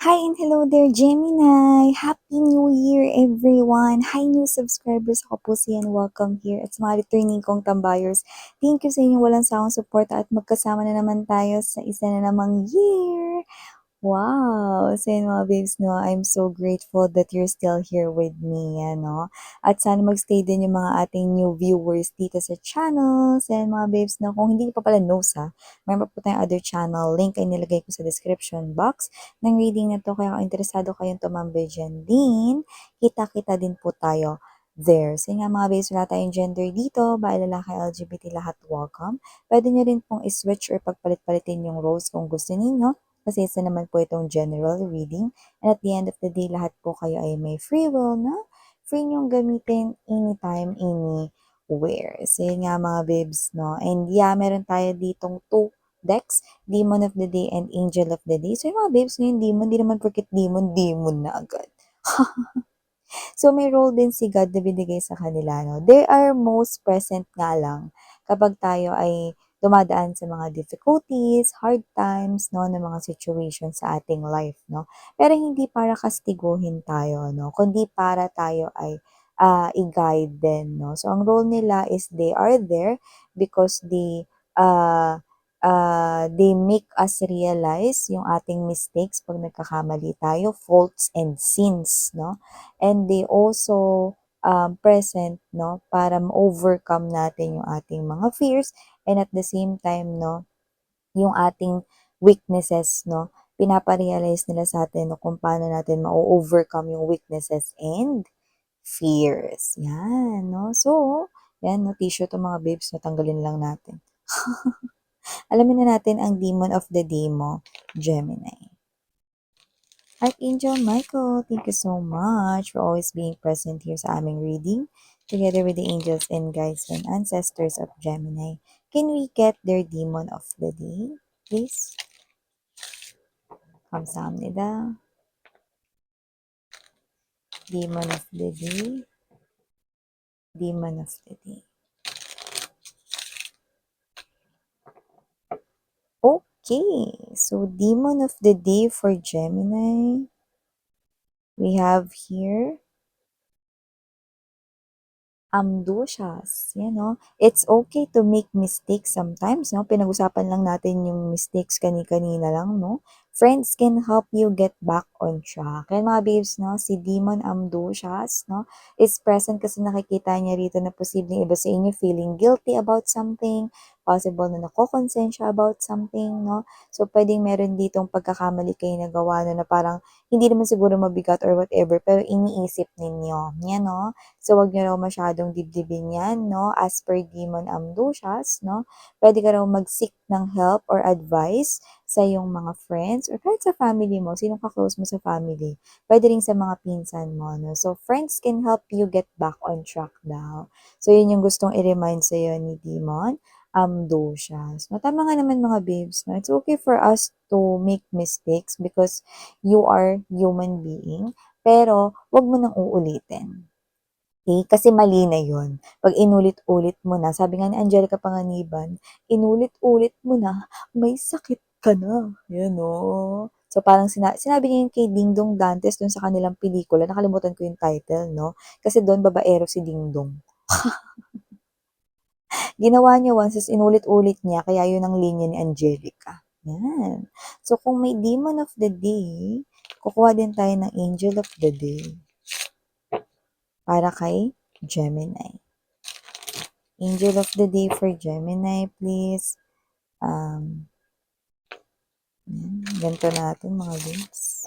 Hi and hello there, Gemini! Happy New Year, everyone! Hi, new subscribers! Ako po si Yan. Welcome here. At sa mga returning kong tambayers, thank you sa inyong walang sawang suporta at magkasama na naman tayo sa isa na namang year! Wow! So yun mga babes, no, I'm so grateful that you're still here with me, ano. At sana magstay din yung mga ating new viewers dito sa channel. So yun mga babes, no, kung hindi pa pala knows ha, mayroon pa po tayong other channel. Link ay nilagay ko sa description box ng reading na to. Kaya kung interesado kayong tumambay dyan din, kita-kita din po tayo there. So yun nga mga babes, wala tayong gender dito, bahay, lalaki, LGBT, lahat welcome. Pwede nyo rin pong iswitch or pagpalit-palitin yung roles kung gusto ninyo. Kasi isa naman po itong general reading. And at the end of the day, lahat po kayo ay may free will na free nyong gamitin anytime, anywhere. So yun nga mga babes, no? And yeah, meron tayo ditong two decks, Demon of the Day and Angel of the Day. So yung mga babes, yung demon, di naman porket demon, demon na agad. So, may role din si God na binigay sa kanila, no? They are most present nga lang kapag tayo ay dumadaan sa mga difficulties, hard times, no, ng mga situations sa ating life, no? Pero hindi para kastiguhin tayo, no? Kundi para tayo ay i-guide din, no? So, ang role nila is they are there because they make us realize yung ating mistakes pag nagkakamali tayo, faults and sins, no? And they also present, no, para ma-overcome natin yung ating mga fears and at the same time, no, yung ating weaknesses, no, pinapa-realize nila sa atin no, kung paano natin ma-overcome yung weaknesses and fears. Yan, no? So, yan, no, tissue to mga babes, no, tanggalin lang natin. Alamin na natin ang demon of the day mo, Gemini. Archangel Michael, thank you so much for always being present here sa aming reading, together with the angels and guides and ancestors of Gemini. Can we get their demon of the day, please? 감사합니다. Demon of the day. Demon of the day. Okay, so demon of the day for Gemini. We have here ambitious, you know. It's okay to make mistakes sometimes, no? Pinag-usapan lang natin yung mistakes kani-kanina lang, no? Friends can help you get back on track. Kaya mga babes, no, si Demon Ambitious, no, is present kasi nakikita niya rito na posibleng iba sa inyo feeling guilty about something, possible na nakokonsensya about something, no? So, pwedeng meron ditong pagkakamali kayo nagawa na parang hindi naman siguro mabigat or whatever, pero iniisip ninyo. Yan, no? So, wag niyo raw masyadong dibdibin yan, no? As per Demon Amdusias, no? Pwede ka raw mag-seek ng help or advice sa iyong mga friends or kahit sa family mo, sinong ka-close mo sa family. Pwede rin sa mga pinsan mo, no? So, friends can help you get back on track daw. So, yun yung gustong i-remind sa iyo ni Demon Amdusias. No, tama nga naman mga babes, no? It's okay for us to make mistakes because you are human being, pero wag mo nang uulitin. Okay? Kasi mali na yun. Pag inulit-ulit mo na, sabi nga ni Angelica Panganiban, inulit-ulit mo na, may sakit ka na. Yan o. So parang sinabi niya yun kay Dingdong Dantes dun sa kanilang pelikula. Nakalimutan ko yung title, no? Kasi doon babaero si Dingdong. Ginawa niya once, is inulit-ulit niya, kaya yun ang linya ni Angelica. Yan. So kung may demon of the day, kukuha din tayo ng angel of the day para kay Gemini. Angel of the day for Gemini, please. Ganito natin mga links.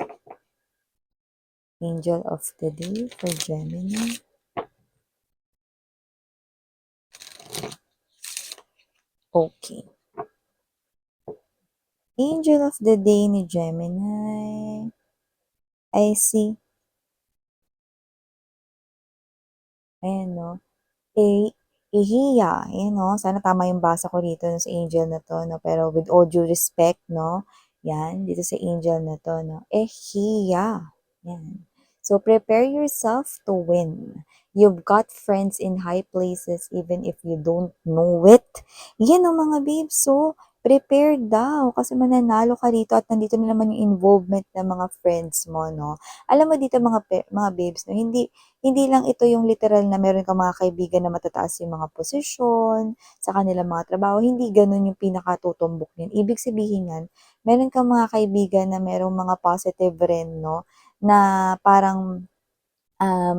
Angel of the day for Gemini. Okay. Angel of the day ni Gemini. I see. Ayan, no? Ihiya, you know, sana tama yung basa ko dito sa angel na to, no? Pero with all due respect, no? Yan, dito sa angel na to, no? Ehiya. Yan. So, prepare yourself to win. You've got friends in high places even if you don't know it. Yan ang mga babes. So, prepare daw kasi mananalo ka rito at nandito na naman yung involvement ng mga friends mo, no? Alam mo dito mga babes, no, hindi lang ito yung literal na meron kang mga kaibigan na matataas yung mga posisyon sa kanilang mga trabaho. Hindi ganun yung pinakatutumbok niyan. Ibig sabihin yan, meron kang mga kaibigan na merong mga positive rin, no? Na parang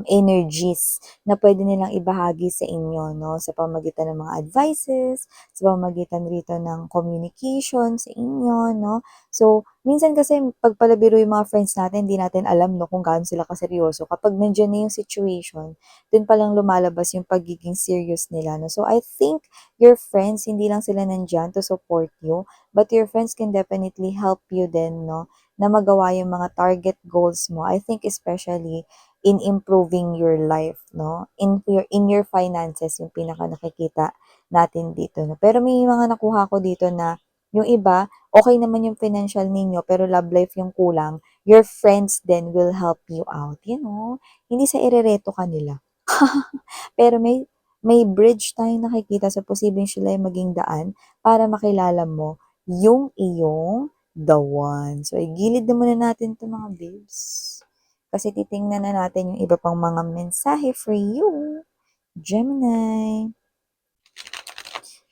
energies na pwede nilang ibahagi sa inyo, no? Sa pamagitan ng mga advices, sa pamagitan rito ng communication sa inyo, no? So, minsan kasi pagpalabiro yung mga friends natin, hindi natin alam, no, kung gaano sila kaseryoso. Kapag nandiyan na yung situation, dun palang lumalabas yung pagiging serious nila, no? So, I think your friends, hindi lang sila nandyan to support you, but your friends can definitely help you din, no? Na magawa yung mga target goals mo. I think especially in improving your life, no? In your finances, yung pinaka nakikita natin dito, no? Pero may mga nakuha ko dito na yung iba, okay naman yung financial ninyo, pero love life yung kulang. Your friends then will help you out, you know? Hindi sa irereto kanila. Pero may bridge tayong nakikita sa posibleng sila yung maging daan para makilala mo yung iyong the one. So, igilid na muna natin 'to mga babes. Kasi titingnan na natin yung iba pang mga mensahe for you, Gemini.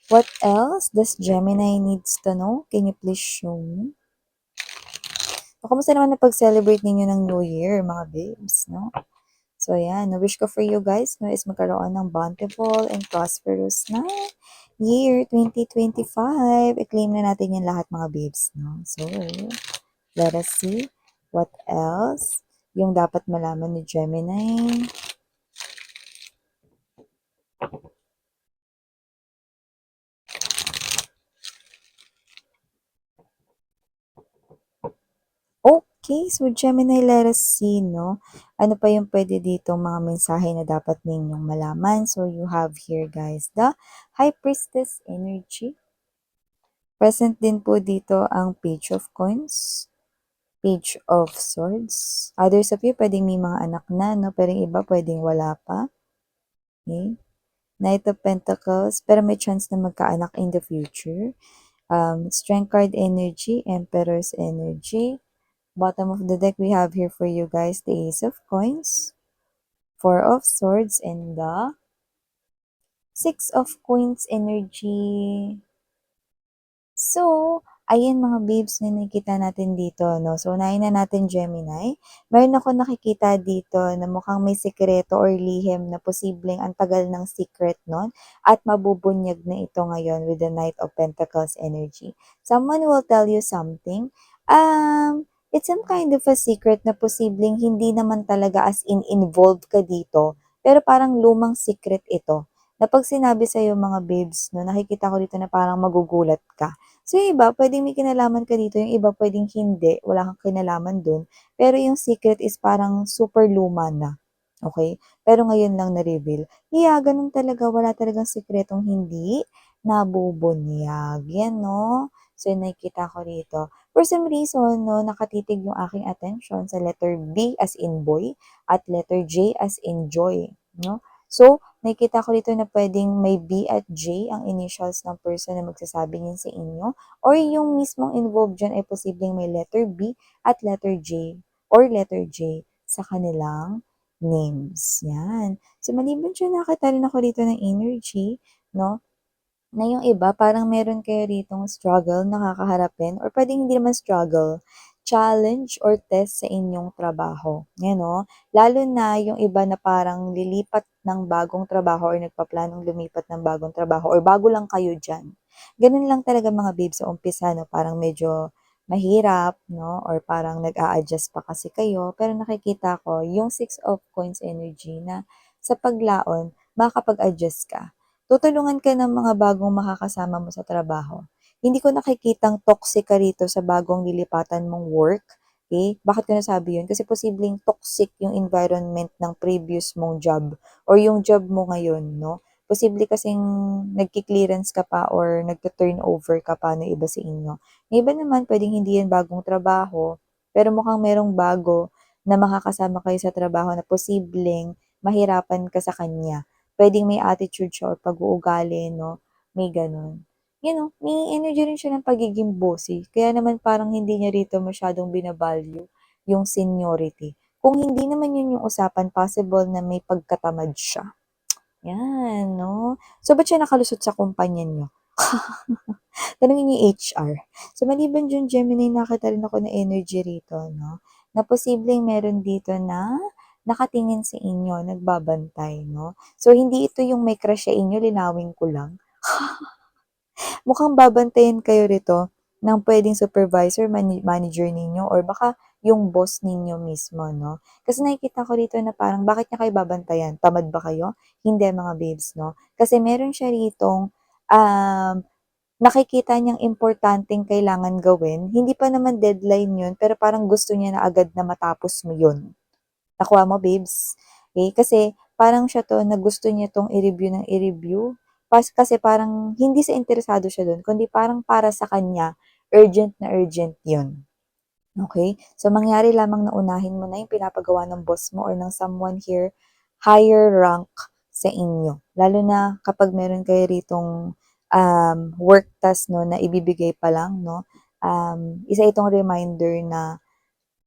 What else does Gemini needs to know? Can you please show me? O, kamusta naman na pag-celebrate ninyo ng New Year, mga babes, no? So, yan. Na-wish ko for you guys, no, is magkaroon ng bountiful and prosperous na year 2025. I-claim na natin yan lahat, mga babes, no? So, let us see what else yung dapat malaman ni Gemini. Okay, so Gemini, let us see, no? Ano pa yung pwede ditong mga mensahe na dapat ninyong malaman? So, you have here, guys, the High Priestess energy. Present din po dito ang Page of Coins, Page of Swords. Others of you, pwedeng may mga anak na, no? Pero yung iba, pwedeng wala pa. Okay? Knight of Pentacles, pero may chance na magkaanak in the future. Strength card energy, Emperor's energy. Bottom of the deck, we have here for you guys the Ace of Coins, Four of Swords, and the Six of Coins energy. So, ayan mga babes na nakikita natin dito, no? So, unahin na natin Gemini. Meron ako nakikita dito na mukhang may sikreto or lihim na posibleng ang tagal ng secret nun at mabubunyag na ito ngayon with the Knight of Pentacles energy. Someone will tell you something. It's some kind of a secret na posibleng hindi naman talaga as in involved ka dito, pero parang lumang secret ito. Na pag sinabi sa'yo mga babes, no, nakikita ko dito na parang magugulat ka. So, yung iba, pwedeng may kinalaman ka dito, yung iba pwedeng hindi, wala kang kinalaman dun. Pero yung secret is parang super luma na. Okay? Pero ngayon lang na-reveal. Yeah, ganun talaga, wala talagang sikretong hindi nabubunyag. Yan, no? So, yung nakikita ko dito. For some reason, no, nakatitig yung aking attention sa letter B as in boy at letter J as in joy. No? So, nakikita ko dito na pwedeng may B at J ang initials ng person na magsasabi niyan sa inyo or yung mismong involved dyan ay posibleng may letter B at letter J or letter J sa kanilang names. Yan. So, maliban dyan, nakita rin ako dito ng energy, no? Na yung iba, parang meron kayo ritong struggle na kakaharapin or pwedeng hindi naman struggle, challenge or test sa inyong trabaho. Yan, no? Lalo na yung iba na parang lilipat ng bagong trabaho or nagpaplanong lumipat ng bagong trabaho or bago lang kayo dyan. Ganun lang talaga mga babes sa umpisa, no? Parang medyo mahirap, no? Or parang nag-a-adjust pa kasi kayo. Pero nakikita ko yung Six of Coins energy na sa paglaon, makakapag-adjust ka, tutulungan ka ng mga bagong makakasama mo sa trabaho. Hindi ko nakikitang toxic ka rito sa bagong lilipatan mong work. Okay? Bakit ko nasabi yun? Kasi posibleng toxic yung environment ng previous mong job or yung job mo ngayon, no? Posible kasing nagki-clearance ka pa or nagka-turnover ka pa ng iba sa inyo. Yung iba naman, pwedeng hindi yan bagong trabaho, pero mukhang merong bago na makakasama kayo sa trabaho na posibleng mahirapan ka sa kanya. Puwedeng may attitude siya or pag-uugali, no, may gano'n. may energy rin siya ng pagiging bossy. Kaya naman parang hindi niya rito masyadong bina-value yung seniority. Kung hindi naman yun yung usapan, possible na may pagkatamad siya. Yan, 'no? So, ba't siya nakalusot sa kumpanya niyo? Tanungin niyo yung HR. So, maliban diyan, Gemini, nakita rin ako na energy rito, 'no? Na posibleng meron dito na nakatingin sa inyo, nagbabantay, 'no? So, hindi ito yung may crush sa inyo, linawin ko lang. Mukhang babantayan kayo rito ng puwedeng supervisor, manager ninyo or baka yung boss ninyo mismo, 'no? Kasi nakikita ko rito na parang bakit niya kayo babantayan, tamad ba kayo? Hindi mga babes, 'no? Kasi meron siya ritong, nakikita niyang importanteng kailangan gawin, hindi pa naman deadline yun, pero parang gusto niya na agad na matapos mo yun. Nakuha mo, babes? Eh, kasi parang siya 'to na gusto niya 'tong i-review ng i-review. Kasi parang hindi sa interesado siya dun, kundi parang para sa kanya, urgent na urgent yun. Okay? So, mangyari lamang na unahin mo na yung pinapagawa ng boss mo or ng someone here higher rank sa inyo. Lalo na kapag meron kayo ritong work task, no, na ibibigay pa lang, no? Isa itong reminder na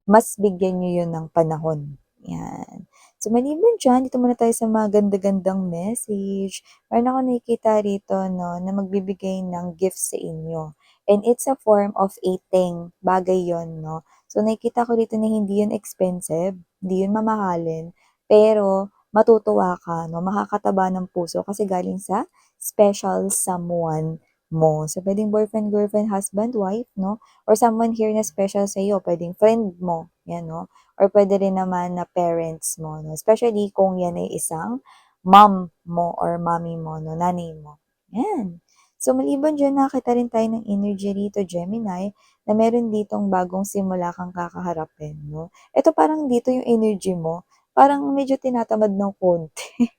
mas bigyan niyo yun ng panahon. Yan. So, maliban dyan, dito muna tayo sa mga ganda-gandang message. Meron ako nakikita rito, no, na magbibigay ng gifts sa inyo. And it's a form of eating. Bagay yon, no. So, nakikita ko rito na hindi yun expensive, hindi yun mamahalin, pero matutuwa ka, no, makakataba ng puso kasi galing sa special someone mo. So, pwedeng boyfriend, girlfriend, husband, wife, no? Or someone here na special sa iyo, pwedeng friend mo, yan, no? Or pwede rin naman na parents mo, no? Especially kung yan ay isang mom mo or mommy mo, no? Nanay mo. Yan. So, maliban dyan, nakita rin tayo ng energy rito, Gemini, na meron ditong bagong simula kang kakaharapin, no? Ito parang dito yung energy mo, parang medyo tinatamad ng konti.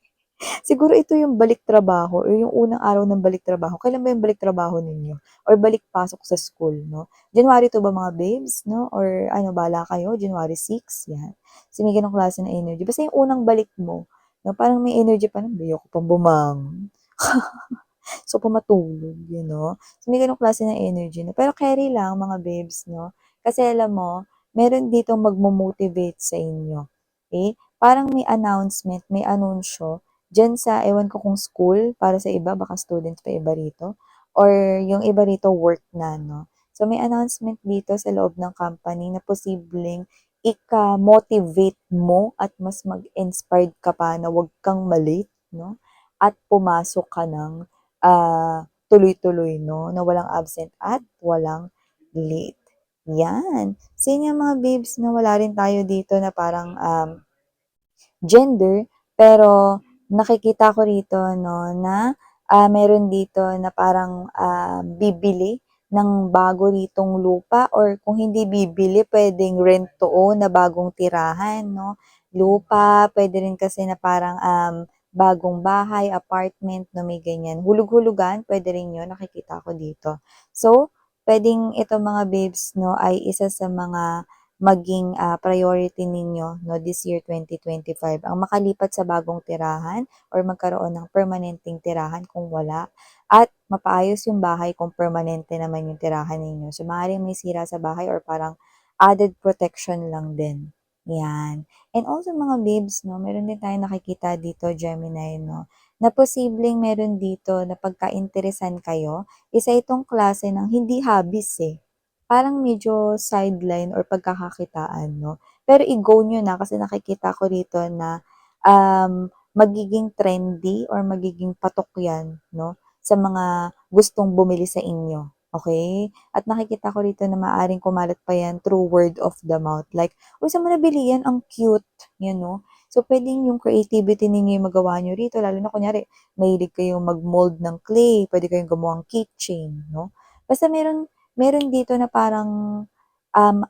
Siguro ito yung balik trabaho or yung unang araw ng balik trabaho. Kailan ba yung balik trabaho ninyo? Or balik pasok sa school, no? January 2 ba mga babes, no? Or ano, bala kayo? January 6, yan. So, may ganong klase ng energy. Basta yung unang balik mo, no? Parang may energy pa na, ayoko pang bumangon. So, pumatulog, So, may ganong klase ng energy, no? Pero carry lang, mga babes, no? Kasi alam mo, meron ditong magmo-motivate sa inyo. Okay? Parang may announcement, may anunsyo, diyan sa, ewan ko kung school, para sa iba, baka students pa iba rito, or yung iba rito work na, no? So, may announcement dito sa loob ng company na posibleng ika-motivate mo at mas mag-inspired ka pa na wag kang malate, no? At pumasok ka ng tuloy-tuloy, no? Na walang absent at walang late. Yan. Sa inyo mga babes, na wala rin tayo dito na parang gender, pero nakikita ko rito, no, na meron dito na parang bibili ng bago ritong lupa or kung hindi bibili, pwedeng rent to own na bagong tirahan, no? Lupa, pwede rin kasi na parang bagong bahay, apartment, no, may ganyan. Hulug-hulugan, pwede rin yun, nakikita ko dito. So, pwedeng ito mga babes, no, ay isa sa mga maging priority ninyo, no, this year 2025, ang makalipat sa bagong tirahan or magkaroon ng permanenteng tirahan kung wala, at mapaayos yung bahay kung permanente naman yung tirahan ninyo. So, maaaring may sira sa bahay or parang added protection lang din. Yan. And also mga babes, no, meron din tayong nakikita dito, Gemini, no, na posibleng meron dito na pagka-interesan kayo, isa itong klase ng hindi hobbies eh. Parang medyo sideline or pagkakakitaan, 'no? Pero i-go niyo na kasi nakikita ko rito na, magiging trendy or magiging patok 'yan, 'no, sa mga gustong bumili sa inyo, okay? At nakikita ko rito na maaaring kumalat pa 'yan through word of the mouth like, "Uy, saan mo nabili 'yan? Ang cute." 'Yan, 'no? So, puwedeng yung creativity ninyo yung magawa niyo rito lalo na kunyari mahilig kayong mag-mold ng clay, puwede kayong gumawang keychain, 'no? Basta meron dito na parang,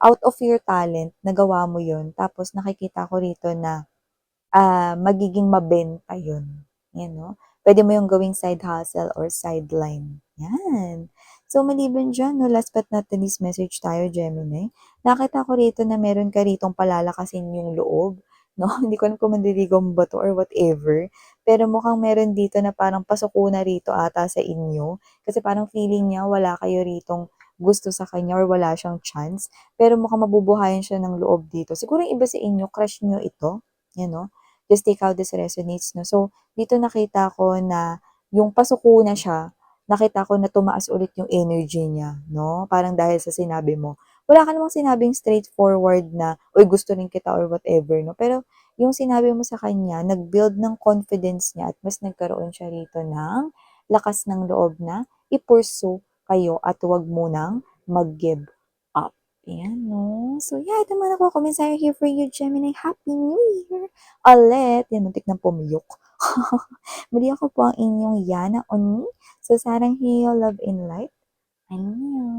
out of your talent nagawa mo yun tapos nakikita ko rito na, magiging mabenta yun, 'yan 'no. Puwede mo yung gawing side hustle or sideline, 'yan. So, maliban diyan 'no, last but not the least message tayo, Gemini. Nakita ko rito na meron ka ritong palalakasin yung loob 'no, hindi ko alam kung manliligaw mo ba 'to or whatever. pero mukhang meron dito na parang pasuko na rito ata sa inyo. Kasi parang feeling niya wala kayo ritong gusto sa kanya or wala siyang chance. Pero mukhang mabubuhayan siya ng loob dito. Siguro yung iba sa inyo, crush niyo ito. Yan, no? Just take how this resonates, no? So, dito nakita ko na yung pasuko na siya, nakita ko na tumaas ulit yung energy niya, no? Parang dahil sa sinabi mo. Wala ka namang sinabing straightforward na, uy, gusto rin kita or whatever, no? Pero yung sinabi mo sa kanya, nag-build ng confidence niya at mas nagkaroon siya rito ng lakas ng loob na i-pursue kayo at huwag munang mag-give up. Ayan, no? So, yeah, ito naman ako. Kumisaya here for you, Gemini. Happy New Year! Ulit! Yan, muntik ng pumiyok. Muli ako po ang inyong Yana Oni. So, sarang hiyo, love and light. Annyeong!